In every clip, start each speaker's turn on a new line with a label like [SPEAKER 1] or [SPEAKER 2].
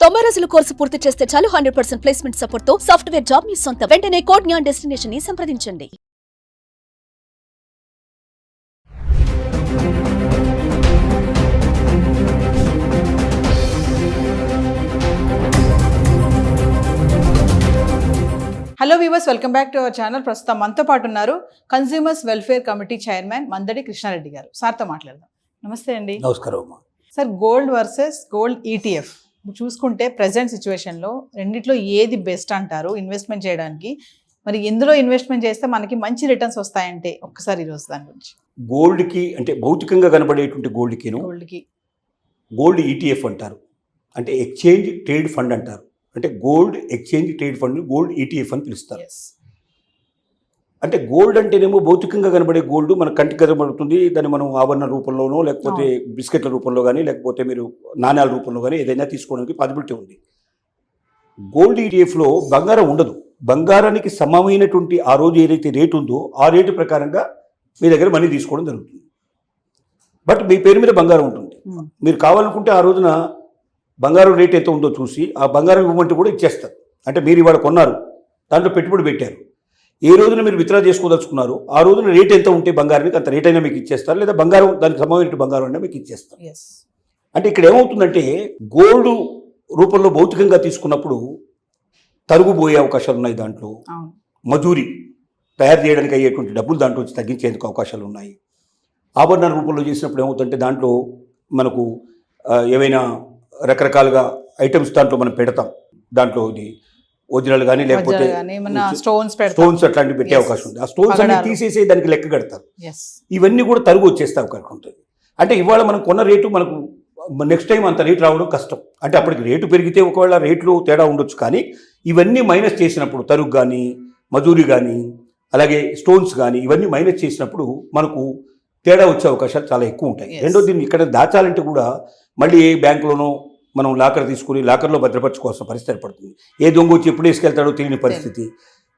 [SPEAKER 1] 90 రోజుల కోర్సు పూర్తి చేస్తే చాలు 100% ప్లేస్మెంట్ సపోర్ట్ తో సాఫ్ట్వేర్ జాబ్ మీ సొంతం. వెంటనే కోడ్ జ్ఞాన్ డెస్టినేషన్ ని సంప్రదించండి.
[SPEAKER 2] Hello viewers, welcome back to our channel. ప్రస్తుతం మనతో పాటు ఉన్నారు consumers welfare committee chairman Mandadi Krishna Reddy గారు. సార్తో మాట్లాడదాం. నమస్తే అండి.
[SPEAKER 3] నమస్కారం అమ్మా.
[SPEAKER 2] Sir, gold versus gold ETF చూసుకుంటే ప్రజెంట్ సిచ్యువేషన్లో రెండిట్లో ఏది బెస్ట్ అంటారు ఇన్వెస్ట్మెంట్ చేయడానికి? మరి ఎందులో ఇన్వెస్ట్మెంట్ చేస్తే మనకి మంచి రిటర్న్స్ వస్తాయంటే ఒక్కసారి ఈరోజు దాని గురించి.
[SPEAKER 3] గోల్డ్కి అంటే భౌతికంగా కనబడేటువంటి గోల్డ్కి గోల్డ్ ఈటీఎఫ్ అంటారు, అంటే ఎక్స్చేంజ్ ట్రేడ్ ఫండ్ అంటారు. అంటే gold exchange trade fund gold ETF అని పిలుస్తారు. అంటే గోల్డ్ అంటేనేమో భౌతికంగా కనబడే గోల్డ్ మన కంటికి కనబడుతుంది. దాన్ని మనం ఆభరణ రూపంలోనో లేకపోతే బిస్కెట్ల రూపంలో కానీ లేకపోతే మీరు నాణ్యాల రూపంలో కానీ ఏదైనా తీసుకోవడానికి పాసిబిలిటీ ఉంది. గోల్డ్ ఈటీఎఫ్లో బంగారం ఉండదు. బంగారానికి సమమైనటువంటి ఆ రోజు ఏదైతే రేటు ఉందో ఆ రేటు ప్రకారంగా మీ దగ్గర మనీ తీసుకోవడం జరుగుతుంది. బట్ మీ పేరు మీద బంగారం ఉంటుంది. మీరు కావాలనుకుంటే ఆ రోజున బంగారం రేట్ ఎంత ఉందో చూసి ఆ బంగారం ఇవ్వమంటే కూడా ఇచ్చేస్తారు. అంటే మీరు ఇవాళ కొన్నారు, దాంట్లో పెట్టుబడి పెట్టారు, ఏ రోజున మీరు విత్డ్రా చేసుకోదలుచుకున్నారు ఆ రోజున రేట్ ఎంత ఉంటే బంగారానికి అంత రేట్ అయినా మీకు ఇచ్చేస్తారు, లేదా బంగారం దానికి సంబంధించిన బంగారం అయినా మీకు ఇచ్చేస్తారు. అంటే ఇక్కడ ఏమవుతుందంటే గోల్డ్ రూపంలో భౌతికంగా తీసుకున్నప్పుడు తరుగుపోయే అవకాశాలు ఉన్నాయి. దాంట్లో మజూరీ తయారు చేయడానికి అయ్యేటువంటి డబ్బులు దాంట్లో వచ్చి తగ్గించేందుకు అవకాశాలు ఉన్నాయి. ఆభరణాల రూపంలో చేసినప్పుడు ఏమవుతుందంటే దాంట్లో మనకు ఏవైనా రకరకాలుగా ఐటమ్స్ దాంట్లో మనం పెడతాం. దాంట్లో ఇది ఒరిజినల్ కానీ లేకపోతే స్టోన్స్ అట్లాంటివి పెట్టే అవకాశం ఉంది. ఆ స్టోన్స్ అన్ని తీసేసి దానికి లెక్క కడతారు. ఇవన్నీ కూడా తరుగు వచ్చేస్తే అవకాశం ఉంటుంది. అంటే ఇవాళ మనం కొన్న రేటు మనకు నెక్స్ట్ టైం అంత రేటు రావడం కష్టం. అంటే అప్పటికి రేటు పెరిగితే ఒకవేళ రేట్లు తేడా ఉండొచ్చు, కానీ ఇవన్నీ మైనస్ చేసినప్పుడు తరుగు కానీ మజూరీ కానీ అలాగే స్టోన్స్ కానీ ఇవన్నీ మైనస్ చేసినప్పుడు మనకు తేడా వచ్చే అవకాశాలు చాలా ఎక్కువ ఉంటాయి. రెండోది, దీన్ని ఇక్కడ దాచాలంటే కూడా మళ్ళీ ఏ బ్యాంకులోనో మనం లాకర్ తీసుకుని లాకర్లో భద్రపరచుకోవాల్సిన పరిస్థితి ఏర్పడుతుంది. ఏ దొంగ వచ్చి ఎప్పుడు వేసుకెళ్తాడో తెలియని పరిస్థితి.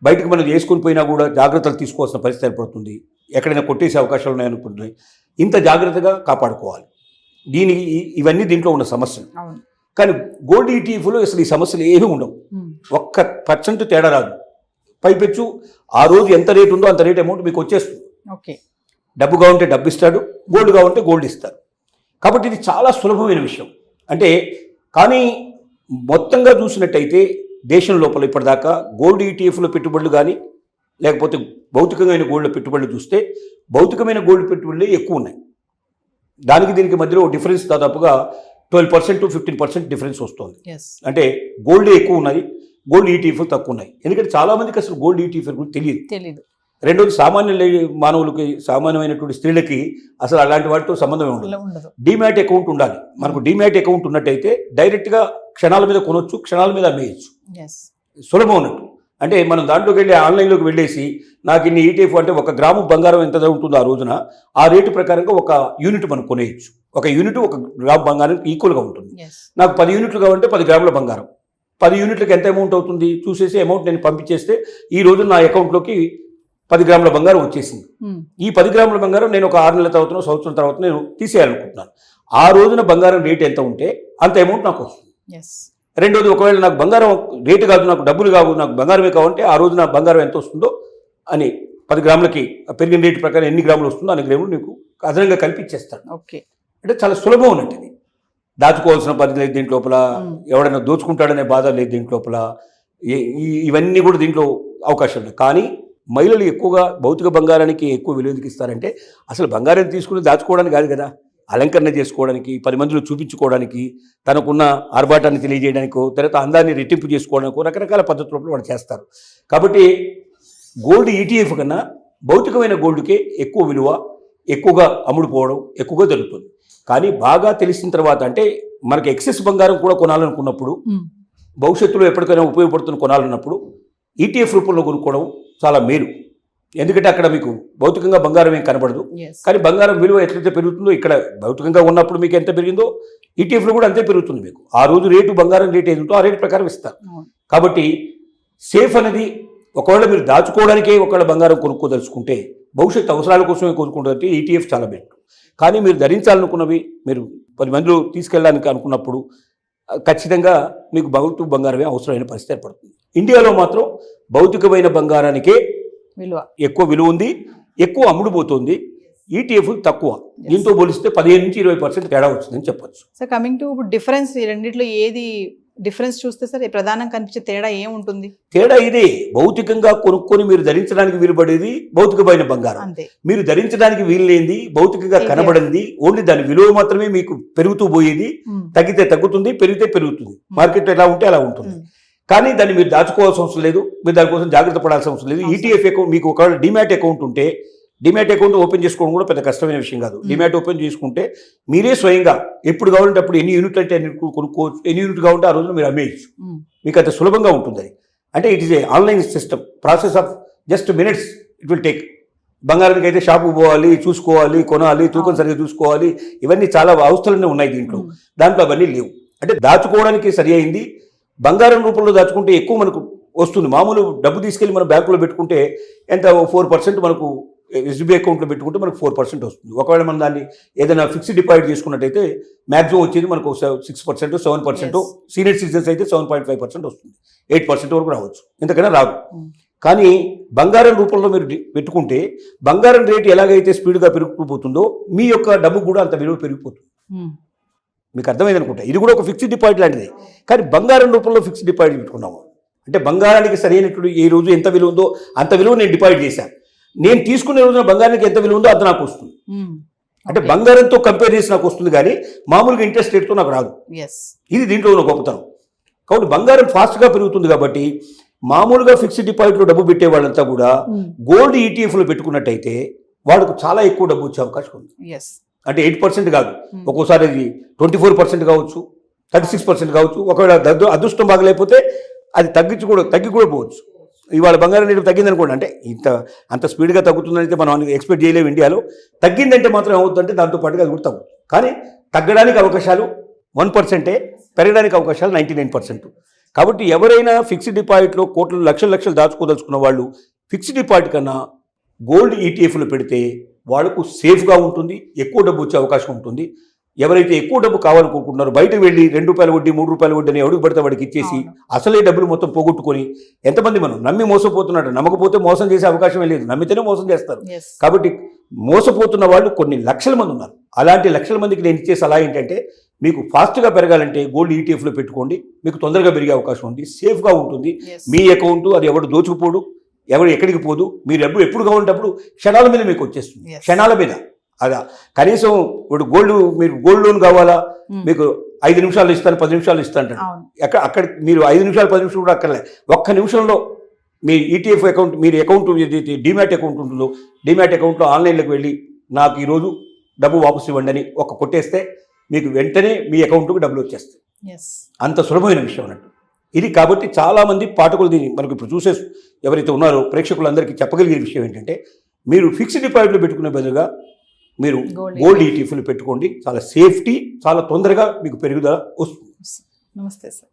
[SPEAKER 3] బయటకు మనం వేసుకుని పోయినా కూడా జాగ్రత్తలు తీసుకోవాల్సిన పరిస్థితి ఏర్పడుతుంది. ఎక్కడైనా కొట్టేసే అవకాశాలు ఉన్నాయనుకుంటున్నాయి. ఇంత జాగ్రత్తగా కాపాడుకోవాలి. ఇవన్నీ దీంట్లో ఉన్న సమస్యలు. కానీ గోల్డ్ ఈటీఎఫ్లో అసలు ఈ సమస్యలు ఏమీ ఉండవు. 1% తేడా రాదు. పైపెచ్చు ఆ రోజు ఎంత రేటు ఉందో అంత రేట్ అమౌంట్ మీకు వచ్చేస్తుంది. డబ్బు కావాలంటే డబ్బు ఇస్తాడు, గోల్డ్ కావాలంటే గోల్డ్ ఇస్తాడు. కాబట్టి ఇది చాలా సులభమైన విషయం. అంటే కానీ మొత్తంగా చూసినట్టయితే దేశం లోపల ఇప్పటిదాకా గోల్డ్ ఈటీఎఫ్లో పెట్టుబడులు కానీ లేకపోతే భౌతికమైన గోల్డ్ పెట్టుబడులు చూస్తే భౌతికమైన గోల్డ్ పెట్టుబడులు ఎక్కువ ఉన్నాయి. దానికి దీనికి మధ్యలో డిఫరెన్స్ దాదాపుగా 12% to 15% డిఫరెన్స్ వస్తుంది. అంటే గోల్డ్ ఎక్కువ ఉన్నది, గోల్డ్ ఈటీఎఫ్ తక్కువ ఉన్నాయి. ఎందుకంటే చాలామందికి అసలు గోల్డ్ ఈటీఎఫ్ గురించి తెలియదు. రెండోది, సామాన్య మానవులకి సామాన్యమైనటువంటి స్త్రీలకి అసలు అలాంటి వాటితో సంబంధమే ఉండదు. డీమ్యాట్ అకౌంట్ ఉండాలి. మనకు డీమ్యాట్ అకౌంట్ ఉన్నట్టయితే డైరెక్ట్గా క్షణాల మీద కొనొచ్చు, క్షణాల మీద అమ్మేయచ్చు. సులభం ఉన్నట్టు. అంటే మనం దాంట్లోకి వెళ్ళి ఆన్లైన్లోకి వెళ్ళేసి నాకు ఇన్ని ఈటీఎఫ్ అంటే 1 గ్రాము బంగారం ఎంత ఉంటుందో ఆ రోజున ఆ రేటు ప్రకారంగా 1 యూనిట్ మనం కొనేయచ్చు. 1 యూనిట్ 1 గ్రాము బంగారం ఈక్వల్గా ఉంటుంది. నాకు 10 యూనిట్లు కావాలంటే 10 గ్రాముల బంగారం. 10 యూనిట్లకు ఎంత అమౌంట్ అవుతుంది చూసేసి అమౌంట్ నేను పంపించేస్తే ఈ రోజు నా అకౌంట్లోకి 10 గ్రాముల బంగారం వచ్చేసింది. ఈ 10 గ్రాముల బంగారం నేను ఒక 6 నెలల తర్వాత సంవత్సరం తర్వాత నేను తీసేయాలనుకుంటున్నాను. ఆ రోజున బంగారం రేటు ఎంత ఉంటే అంత అమౌంట్ నాకు వస్తుంది. రెండోది, ఒకవేళ నాకు బంగారం రేటు కాదు, నాకు డబ్బులు కావు, నాకు బంగారమే కావాలంటే ఆ రోజు నా బంగారం ఎంత వస్తుందో అని 10 గ్రాములకి పెరిగిన రేటు ప్రకారం ఎన్ని గ్రాములు వస్తుందో అన్ని గ్రాములు నీకు అదనంగా కల్పించేస్తాడు. అంటే చాలా సులభం ఉన్నట్టు. ఇది దాచుకోవాల్సిన పరిధి లేదు దీంట్ లోపల, ఎవడైనా దోచుకుంటాడనే బాధ లేదు దీంట్ లోపల. ఇవన్నీ కూడా దీంట్లో అవకాశం ఉన్నాయి. కానీ మహిళలు ఎక్కువగా భౌతిక బంగారానికి ఎక్కువ విలువ ఇస్తారంటే అసలు బంగారం తీసుకుని దాచుకోవడానికి కాదు కదా, అలంకరణ చేసుకోవడానికి, 10 మందిలో చూపించుకోవడానికి, తనకున్న ఆర్భాటాన్ని తెలియజేయడానికో తర్వాత అందాన్ని రెట్టింపు చేసుకోవడానికో రకరకాల పద్ధతుల్లో వాళ్ళు చేస్తారు. కాబట్టి గోల్డ్ ఈటీఎఫ్ కన్నా భౌతికమైన గోల్డ్కే ఎక్కువ విలువ, ఎక్కువగా అమ్ముడుపోవడం ఎక్కువగా జరుగుతుంది. కానీ బాగా తెలిసిన తర్వాత అంటే మనకి ఎక్సెస్ బంగారం కూడా కొనాలనుకున్నప్పుడు, భవిష్యత్తులో ఎప్పటికైనా ఉపయోగపడుతున్న కొనాలన్నప్పుడు ఈటీఎఫ్ రూపంలో కొనుక్కోవడం చాలా మేలు. ఎందుకంటే అక్కడ మీకు భౌతికంగా బంగారం ఏం కనబడదు, కానీ బంగారం విలువ ఎట్లయితే పెరుగుతుందో ఇక్కడ భౌతికంగా ఉన్నప్పుడు మీకు ఎంత పెరిగిందో ఈటీఎఫ్లో కూడా అంతే పెరుగుతుంది. మీకు ఆ రోజు రేటు బంగారం రేటు ఏదో ఆ రేటు ప్రకారం ఇస్తారు. కాబట్టి సేఫ్ అనేది ఒకవేళ మీరు దాచుకోవడానికే ఒకవేళ బంగారం కొనుక్కోదలుచుకుంటే, భవిష్యత్తు అవసరాల కోసమే కొనుక్కుంటే ఈటీఎఫ్ చాలా బెటర్. కానీ మీరు ధరించాలనుకున్నవి మీరు 10 మందిలో తీసుకెళ్ళడానికి అనుకున్నప్పుడు ఖచ్చితంగా మీకు భౌతిక బంగారమే అవసరమైన పరిస్థితి ఏర్పడుతుంది. ఇండియాలో మాత్రం భౌతికమైన బంగారానికే
[SPEAKER 2] విలువ
[SPEAKER 3] ఎక్కువ విలువ ఉంది, ఎక్కువ అమ్ముడుపోతుంది. ఈటీఎఫ్ తక్కువ. దీంతో పోలిస్తే 15-20% తేడా వచ్చిందని చెప్పొచ్చు.
[SPEAKER 2] సార్ కమింగ్ టు ఇప్పుడు డిఫరెన్స్ ఈ రెండిట్లో ఏది డిఫరెన్స్ చూస్తే సార్ ప్రధానం కనిపించే తేడా ఏముంటుంది?
[SPEAKER 3] తేడా ఇదే, భౌతికంగా కొనుక్కొని మీరు ధరించడానికి వీలుపడేది భౌతికమైన బంగారం,
[SPEAKER 2] అంతే.
[SPEAKER 3] మీరు ధరించడానికి వీలులేంది భౌతికంగా కనబడింది, ఓన్లీ దాని విలువ మాత్రమే మీకు పెరుగుతూ పోయేది. తగ్గితే తగ్గుతుంది, పెరిగితే పెరుగుతుంది. మార్కెట్లో ఎలా ఉంటే అలా ఉంటుంది. కానీ దాన్ని మీరు దాచుకోవాల్సిన అవసరం లేదు, మీరు దానికోసం జాగ్రత్త పడాల్సిన అవసరం లేదు. ఈటీఎఫ్ అకౌంట్ మీకు ఒకవేళ డిమాట్ అకౌంట్ ఉంటే, డిమాట్ అకౌంట్ ఓపెన్ చేసుకోవడం కూడా పెద్ద కష్టమైన విషయం కాదు. డిమాట్ ఓపెన్ చేసుకుంటే మీరే స్వయంగా ఎప్పుడు కావాలంటే అప్పుడు ఎన్ని యూనిట్లు అంటే ఎన్ని కొనుక్కోవచ్చు, ఎన్ని యూనిట్ కావాలంటే ఆ రోజున మీరు అమ్మేయచ్చు. మీకు అంత సులభంగా ఉంటుంది అది. అంటే it is a online system, process of just minutes it will take. బంగారానికి అయితే షాపుకు పోవాలి, చూసుకోవాలి, కొనాలి, తూకం సరిగ్గా చూసుకోవాలి, ఇవన్నీ చాలా అవస్థలన్నీ ఉన్నాయి దీంట్లో. దాంట్లో అవన్నీ లేవు. అంటే దాచుకోవడానికి సరి అయింది. బంగారం రూపంలో దాచుకుంటే ఎక్కువ మనకు వస్తుంది. మామూలు డబ్బు తీసుకెళ్ళి మనం బ్యాంకులో పెట్టుకుంటే ఎంత 4% మనకు ఎస్బీఐ అకౌంట్లో పెట్టుకుంటే మనకు 4% వస్తుంది. ఒకవేళ మనం దాన్ని ఏదైనా ఫిక్స్డ్ డిపాజిట్ చేసుకున్నట్టయితే మ్యాక్సిమం వచ్చేది మనకు 6%, 7%, సీనియర్ సిటిజన్స్ అయితే 7.5% వస్తుంది. 8% వరకు రావచ్చు, ఇంతకైనా రాదు. కానీ బంగారం రూపంలో మీరు పెట్టుకుంటే బంగారం రేటు ఎలాగైతే స్పీడ్గా పెరుగుతూ మీ యొక్క డబ్బు కూడా అంత విలువ పెరిగిపోతుంది. మీకు అర్థమైంది అనుకుంటా. ఇది కూడా ఒక ఫిక్స్డ్ డిపాజిట్ లాంటిది. కానీ బంగారం రూపంలో ఫిక్స్డ్ డిపాజిట్ పెట్టుకున్నాము అంటే బంగారానికి సరైనటువంటి ఏ రోజు ఎంత విలువ ఉందో అంత విలువ నేను డిపాజిట్ చేశాను. నేను తీసుకునే రోజున బంగారానికి ఎంత విలువ ఉందో అంత నాకు వస్తుంది. అంటే బంగారంతో కంపేర్ చేసి నాకు వస్తుంది, కానీ మామూలుగా ఇంట్రెస్ట్ రేట్తో నాకు రాదు. ఇది దీంట్లో ఉన్న గొప్పతనం. కాబట్టి బంగారం ఫాస్ట్గా పెరుగుతుంది. కాబట్టి మామూలుగా ఫిక్స్డ్ డిపాజిట్లో డబ్బు పెట్టే వాళ్ళంతా కూడా గోల్డ్ ఈటీఎఫ్లో పెట్టుకున్నట్టయితే వాళ్ళకు చాలా ఎక్కువ డబ్బు వచ్చే అవకాశం ఉంది. అంటే 8% కాదు, ఒక్కోసారి అది 24% కావచ్చు, 36% కావచ్చు. ఒకవేళ అదృష్టం బాగలేకపోతే అది తగ్గి కూడా పోవచ్చు. ఇవాళ బంగారం రేటు తగ్గింది అనుకోండి, అంటే అంత స్పీడ్గా తగ్గుతుందని అయితే మనం ఎక్స్పెక్ట్ చేయలేము ఇండియాలో. తగ్గిందంటే మాత్రం ఏమవుతుందంటే దాంతో పాటుగా అది కూడా తగ్గుతుంది. కానీ తగ్గడానికి అవకాశాలు 1%, పెరగడానికి అవకాశాలు 99%. కాబట్టి ఎవరైనా ఫిక్స్డ్ డిపాజిట్లో కోట్లు లక్షలు దాచుకోదలుచుకున్న వాళ్ళు ఫిక్స్డ్ డిపాజిట్ కన్నా గోల్డ్ ఈటీఎఫ్లో పెడితే వాళ్ళకు సేఫ్గా ఉంటుంది, ఎక్కువ డబ్బు వచ్చే అవకాశం ఉంటుంది. ఎవరైతే ఎక్కువ డబ్బు కావాలనుకుంటున్నారో బయటకు వెళ్ళి ₹2 వడ్డీ, ₹3 వడ్డీ అని ఎవరికి పడితే వాడికి ఇచ్చేసి అసలే డబ్బులు మొత్తం పోగొట్టుకొని ఎంతమంది మనం నమ్మి మోసపోతున్నాడు. నమ్మకపోతే మోసం చేసే అవకాశమే లేదు, నమ్మితేనే మోసం చేస్తారు. కాబట్టి మోసపోతున్న వాళ్ళు కొన్ని లక్షల మంది ఉన్నారు. అలాంటి లక్షల మందికి నేను ఇచ్చే సలహా ఏంటంటే, మీకు ఫాస్ట్గా పెరగాలంటే గోల్డ్ ఈటీఎఫ్లో పెట్టుకోండి. మీకు తొందరగా పెరిగే అవకాశం ఉంది, సేఫ్గా ఉంటుంది. మీ అకౌంట్ అది ఎవడు దోచుకుపోడు, ఎవరు ఎక్కడికి పోదు. మీరు ఎప్పుడు కావాలంటే అప్పుడు క్షణాల మీద మీకు వచ్చేస్తుంది, క్షణాల మీద. అదా కనీసం ఇప్పుడు మీరు గోల్డ్ లోన్ కావాలా, మీకు 5 నిమిషాలు ఇస్తాను, 10 నిమిషాలు ఇస్తాను అంటాడు. అక్కడ మీరు 5 నిమిషాలు 10 నిమిషాలు కూడా అక్కర్లే, ఒక్క నిమిషంలో మీ ఈటీఎఫ్ అకౌంట్, మీరు అకౌంట్ ఏదైతే డిమాట్ అకౌంట్ ఉంటుందో డిమాట్ అకౌంట్లో ఆన్లైన్లోకి వెళ్ళి నాకు ఈరోజు డబ్బు వాపసు ఇవ్వండి అని కొట్టేస్తే మీకు వెంటనే మీ అకౌంట్కి డబ్బులు వచ్చేస్తాయి. అంత సులభమైన విషయం అన్నట్టు ఇది. కాబట్టి చాలామంది పాఠకులు దీన్ని మనకు ఇప్పుడు చూసే ఎవరైతే ఉన్నారో ప్రేక్షకులందరికీ చెప్పగలిగే విషయం ఏంటంటే, మీరు ఫిక్స్డ్ డిపాజిట్లో పెట్టుకునే బదులుగా మీరు గోల్డ్ ఈటీఎఫ్లు పెట్టుకోండి. చాలా సేఫ్టీ, చాలా తొందరగా మీకు పెరుగుదల వస్తుంది.
[SPEAKER 2] నమస్తే సార్.